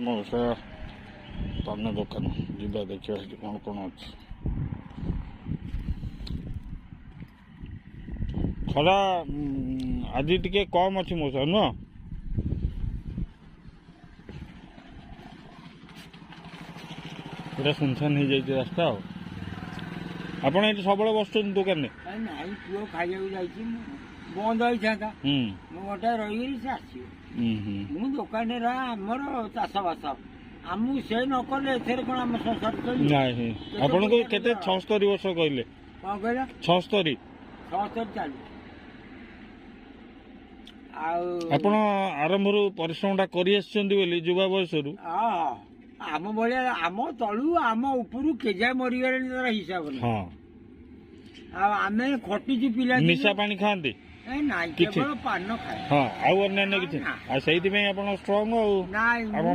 ମଉସା ପାନ ଦୋକାନ ଯିବା ଦେଖିବା ସେଠି କ'ଣ କ'ଣ ଅଛି। ଖରା ଆଜି ଟିକେ କମ୍ ଅଛି ମଉସା ନୁହଁ? ପୁରା ସୁନସାନ ହେଇଯାଇଛି ରାସ୍ତା ଆଉ। ଆପଣ ଏଠି ସବୁବେଳେ ବସୁଛନ୍ତି ଦୋକାନରେ? ନାଇଁ ପୁଅ ଖାଇବାକୁ ଯାଇଛି ବନ୍ଦ ହେଇଥାନ୍ତା ମୁଁ ଗୋଟେ ରହିଗଲି ସେ ଆସିବ। ମୁଁ ଦୋକାନରେ ଆମର ଚାଷବାସ ଆମକୁ ସେ ନ କଲେ ଏଥିରେ କ'ଣ ଆମ ସଂସାର ଚଳିବ? ନାଇଁ ଆପଣଙ୍କୁ କେତେ 76 ବର୍ଷ କହିଲେ? କ'ଣ କହିଲ? 76 ଚାଲୁ। ଆଉ ଆପଣ ଆରମ୍ଭରୁ ପରିଶ୍ରମଟା କରି ଆସିଛନ୍ତି ବୋଲି ଯୁବା ବୟସରୁ। ଆମ ଭଳିଆ ଆମ ତଳୁ ଆମ ଉପରୁ କେଜାଏ ମରିଗଲେଣି ତାର ହିସାବ ନାହିଁ। ହଁ ଆଉ ଆମେ ଖଟିଛୁ ପିଲା ନିଶା ପାଣି ଖାଆନ୍ତି? ନାଇଁ କିଛି କେବଳ ପାନ ଖାଏ। ହଁ ଆଉ ଅନ୍ୟାନ୍ୟ କିଛି? ଆଉ ସେଇଥିପାଇଁ ଆପଣ ଷ୍ଟ୍ରଙ୍ଗ ଆଉ ନାଇଁ ଆପଣ